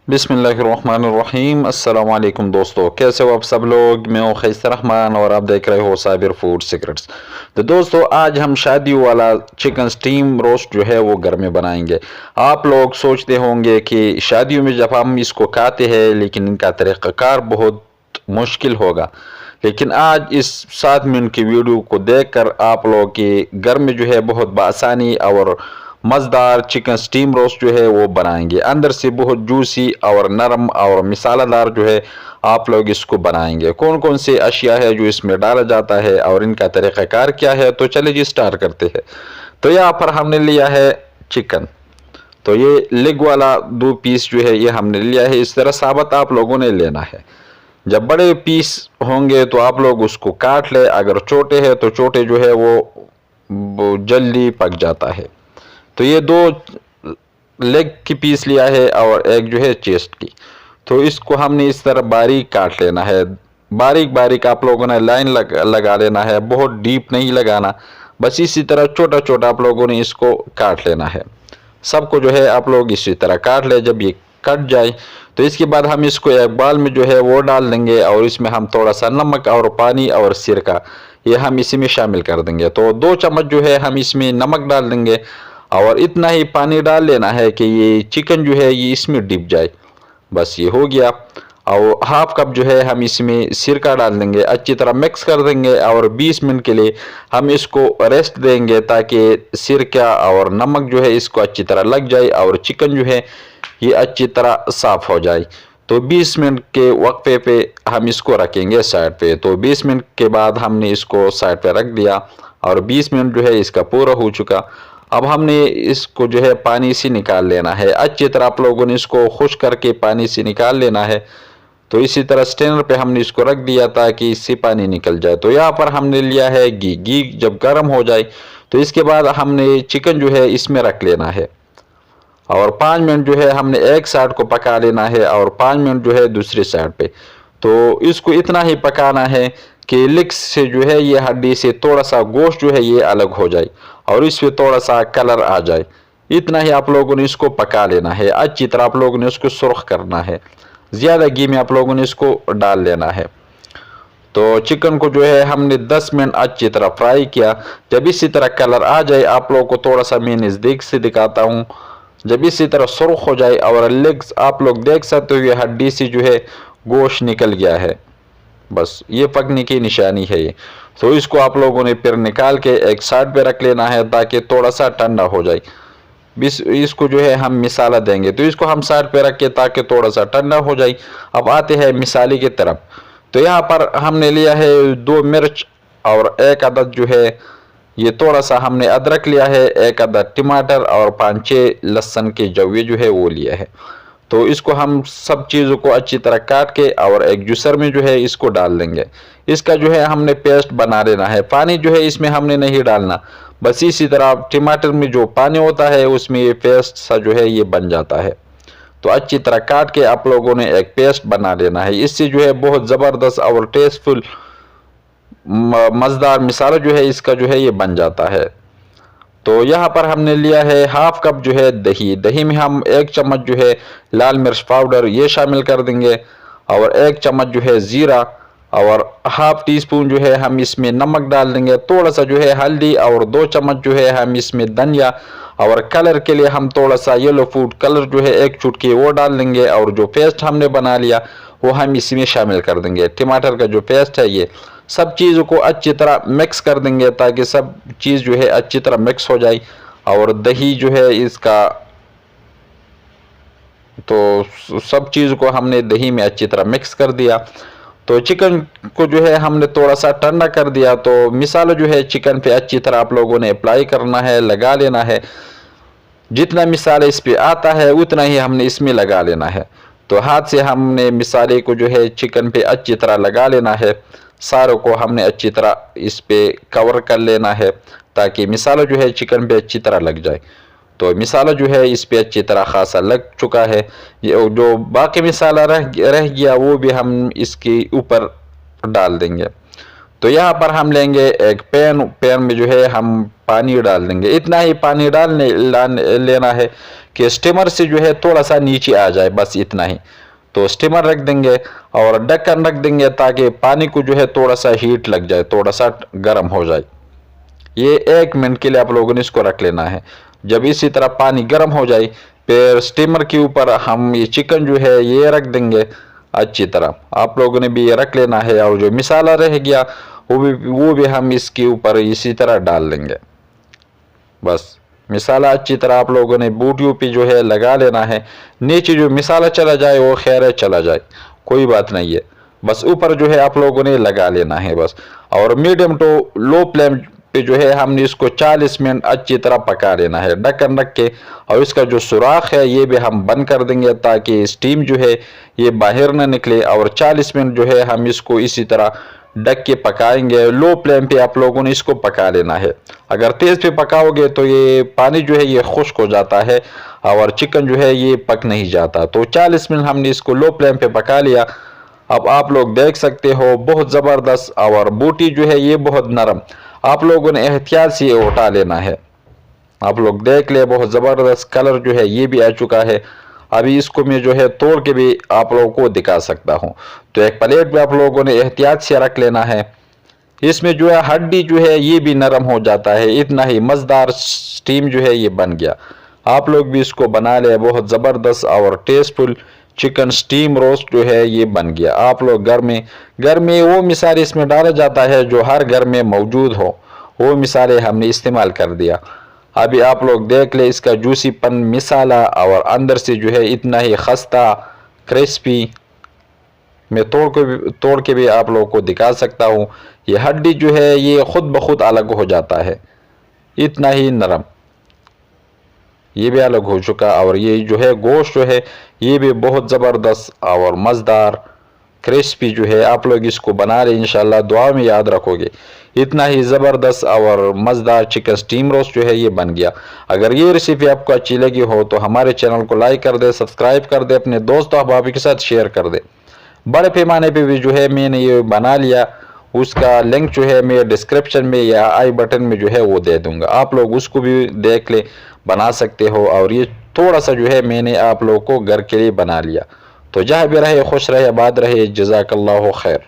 बिस्मिल्लाहिर्रहमानिर्रहीम। अस्सलाम वालेकुम दोस्तों, कैसे हो आप सब लोग। मैं हूँ खैसर रहमान और आप देख रहे हो साबिर फूड सीक्रेट्स। तो दोस्तों, आज हम शादियों वाला चिकन स्टीम रोस्ट जो है वो घर में बनाएंगे। आप लोग सोचते होंगे कि शादियों में जब हम इसको खाते हैं लेकिन इनका तरीक़ाकार बहुत मुश्किल होगा, लेकिन आज इस 7 मिनट की वीडियो को देखकर आप लोग के घर में जो है बहुत बआसानी और मज़ेदार चिकन स्टीम रोस्ट जो है वो बनाएंगे। अंदर से बहुत जूसी और नरम और मिसालादार जो है आप लोग इसको बनाएंगे। कौन कौन से अशिया है जो इसमें डाला जाता है और इनका तरीक़ाकार क्या है, तो चलिए जी स्टार्ट करते हैं। तो यहाँ पर हमने लिया है चिकन। तो ये लेग वाला 2 पीस जो है ये हमने लिया है। इस तरह साबुत आप लोगों ने लेना है। जब बड़े पीस होंगे तो आप लोग उसको काट ले, अगर छोटे हैं तो छोटे जो है वो जल्दी पक जाता है। तो ये 2 लेग की पीस लिया है और एक जो है चेस्ट की। तो इसको हमने इस तरह बारीक काट लेना है। बारीक बारीक आप लोगों ने लाइन लगा लेना है, बहुत डीप नहीं लगाना। बस इसी तरह छोटा छोटा आप लोगों ने इसको काट लेना है। सबको जो है आप लोग इसी तरह काट ले। जब ये कट जाए तो इसके बाद हम इसको एक बाल में जो है वो डाल देंगे और इसमें हम थोड़ा सा नमक और पानी और सिरका ये हम इसी में शामिल कर देंगे। तो 2 चम्मच जो है हम इसमें नमक डाल देंगे और इतना ही पानी डाल लेना है कि ये चिकन जो है ये इसमें डिप जाए। बस ये हो गया। और हाफ कप जो है हम इसमें सिरका डाल देंगे, अच्छी तरह मिक्स कर देंगे और 20 मिनट के लिए हम इसको रेस्ट देंगे ताकि सिरका और नमक जो है इसको अच्छी तरह लग जाए और चिकन जो है ये अच्छी तरह साफ हो जाए। तो 20 मिनट के वक्फे पे हम इसको रखेंगे साइड पे। तो 20 मिनट के बाद हमने इसको साइड पे रख दिया और 20 मिनट जो है इसका पूरा हो चुका। अब हमने इसको जो है पानी से निकाल लेना है। अच्छी तरह आप लोगों ने इसको खुश करके पानी से निकाल लेना है। तो इसी तरह स्ट्रेनर पे हमने इसको रख दिया ताकि इससे पानी निकल जाए। तो यहाँ पर हमने लिया है घी जब गर्म हो जाए तो इसके बाद हमने चिकन जो है इसमें रख लेना है और 5 मिनट जो है हमने एक साइड को पका लेना है और 5 मिनट जो है दूसरी साइड पे। तो इसको इतना ही पकाना है कि लिक्स से जो है ये हड्डी से थोड़ा सा गोश्त जो है ये अलग हो जाए और इसमें थोड़ा सा कलर आ जाए। इतना ही आप लोगों ने इसको पका लेना है। अच्छी तरह आप लोगों ने इसको सुर्ख करना है। ज़्यादा घी में आप लोगों ने इसको डाल लेना है। तो चिकन को जो है हमने 10 मिनट अच्छी तरह फ्राई किया। जब इसी तरह कलर आ जाए, आप लोगों को थोड़ा सा मैं नज़दीक से दिखाता हूँ। जब इसी तरह सुर्ख हो जाए और लेग्स आप लोग देख सकते हो ये हड्डी से जो है गोश्त निकल गया है, बस ये पकने की निशानी है ये। तो इसको आप लोगों ने फिर निकाल के एक साइड पे रख लेना है ताकि थोड़ा सा ठंडा हो जाए। इसको जो है हम मिसाला देंगे, तो इसको हम साइड पे रख के ताकि थोड़ा सा ठंडा हो जाए। अब आते हैं मिसाले की तरफ। तो यहाँ पर हमने लिया है 2 मिर्च और 1 अदद जो है ये थोड़ा सा हमने अदरक लिया है, 1 अदद टमाटर और 5-6 लहसुन के जवे जो है वो लिया है। तो इसको हम सब चीज़ों को अच्छी तरह काट के और एक जूसर में जो है इसको डाल देंगे। इसका जो है हमने पेस्ट बना लेना है। पानी जो है इसमें हमने नहीं डालना, बस इसी तरह टमाटर में जो पानी होता है उसमें ये पेस्ट सा जो है ये बन जाता है। तो अच्छी तरह काट के आप लोगों ने एक पेस्ट बना लेना है। इससे जो है बहुत ज़बरदस्त और टेस्टफुल मज़ेदार मिसाला जो है इसका जो है ये बन जाता है। तो यहाँ पर हमने लिया है हाफ कप जो है दही। दही में हम 1 चम्मच जो है लाल मिर्च पाउडर ये शामिल कर देंगे और 1 चम्मच जो है ज़ीरा और हाफ टी स्पून जो है हम इसमें नमक डाल देंगे। थोड़ा सा जो है हल्दी और 2 चम्मच जो है हम इसमें धनिया और कलर के लिए हम थोड़ा सा येलो फूड कलर जो है 1 चुटकी वो डाल देंगे और जो पेस्ट हमने बना लिया वो हम इसमें शामिल कर देंगे। टमाटर का जो पेस्ट है ये सब चीज़ों को अच्छी तरह मिक्स कर देंगे ताकि सब चीज़ जो है अच्छी तरह मिक्स हो जाए। और दही जो है इसका, तो सब चीज़ को हमने दही में अच्छी तरह मिक्स कर दिया। तो चिकन को जो है हमने थोड़ा सा ठंडा कर दिया। तो मिसाला जो है चिकन पे अच्छी तरह आप लोगों ने अप्लाई करना है, लगा लेना है। जितना मिसाला इस पे आता है उतना ही हमने इसमें लगा लेना है। तो हाथ से हमने मिसाले को जो है चिकन पे अच्छी तरह लगा लेना है। सारों को हमने अच्छी तरह इस पे कवर कर लेना है ताकि मिसाला जो है चिकन पे अच्छी तरह लग जाए। तो मिसाला जो है इस पे अच्छी तरह खासा लग चुका है। ये जो बाकी मिसाला रह गया वो भी हम इसके ऊपर डाल देंगे। तो यहाँ पर हम लेंगे एक पैन में जो है हम पानी डाल देंगे। इतना ही पानी लेना है कि स्टीमर से जो है थोड़ा सा नीचे आ जाए, बस इतना ही। तो स्टीमर रख देंगे और ढक्कन रख देंगे ताकि पानी को जो है थोड़ा सा हीट लग जाए, थोड़ा सा गर्म हो जाए। ये 1 मिनट के लिए आप लोगों ने इसको रख लेना है। जब इसी तरह पानी गर्म हो जाए, फिर स्टीमर के ऊपर हम ये चिकन जो है ये रख देंगे अच्छी तरह। आप लोगों ने भी ये रख लेना है और जो मसाला रह गया वो भी हम इसके ऊपर इसी तरह डाल देंगे। बस मसाला अच्छी तरह आप लोगों ने बूटियों पे जो है लगा लेना है। नीचे जो मसाला चला जाए वो खैर है, चला जाए, कोई बात नहीं है। बस ऊपर जो है आप लोगों ने लगा लेना है बस। और मीडियम टू लो फ्लेम पे जो है हमने इसको 40 मिनट अच्छी तरह पका लेना है ढक्कन रख के। और इसका जो सुराख है ये भी हम बंद कर देंगे ताकि स्टीम जो है ये बाहर ना निकले। और 40 मिनट जो है हम इसको इसी तरह ढक के पकाएंगे। लो फ्लेम पे आप लोगों ने इसको पका लेना है। अगर तेज पे पकाओगे तो ये पानी जो है ये खुश्क हो जाता है और चिकन जो है ये पक नहीं जाता। तो 40 मिनट हमने इसको लो फ्लेम पे पका लिया। अब आप लोग देख सकते हो बहुत ज़बरदस्त, और बूटी जो है ये बहुत नरम। आप लोगों ने एहतियात से उठा लेना है। आप लोग देख ले बहुत ज़बरदस्त कलर जो है ये भी आ चुका है। अभी इसको मैं जो है तोड़ के भी आप लोगों को दिखा सकता हूँ। तो एक प्लेट में आप लोगों ने एहतियात से रख लेना है। इसमें जो है हड्डी जो है ये भी नरम हो जाता है। इतना ही मज़ेदार स्टीम जो है ये बन गया। आप लोग भी इसको बना ले, बहुत ज़बरदस्त और टेस्टफुल चिकन स्टीम रोस्ट जो है ये बन गया। आप लोग घर में वो मिसाले इसमें डाला जाता है जो हर घर में मौजूद हो, वो मिसाले हमने इस्तेमाल कर दिया। अभी आप लोग देख ले इसका जूसीपन मिसाला और अंदर से जो है इतना ही खस्ता क्रिस्पी। मैं तोड़ के भी आप लोगों को दिखा सकता हूँ। ये हड्डी जो है ये खुद ब खुद अलग हो जाता है, इतना ही नरम ये भी अलग हो चुका। और ये जो है गोश्त जो है ये भी बहुत ज़बरदस्त और मज़ेदार क्रिस्पी जो है। आप लोग इसको बना लें, इंशाल्लाह दुआ में याद रखोगे। इतना ही ज़बरदस्त और मज़ेदार चिकन स्टीम रोस्ट जो है ये बन गया। अगर ये रेसिपी आपको अच्छी लगी हो तो हमारे चैनल को लाइक कर दे, सब्सक्राइब कर दे, अपने दोस्तों अहबाब के साथ शेयर कर दे। बड़े पैमाने पे भी जो है मैंने ये बना लिया, उसका लिंक जो है मैं डिस्क्रिप्शन में या आई बटन में जो है वो दे दूंगा। आप लोग उसको भी देख ले, बना सकते हो। और ये थोड़ा सा जो है मैंने आप लोगों को घर के लिए बना लिया। तो जहाँ भी रहे खुश रहे, आबाद रहे, जज़ाकल्लाहु खैर।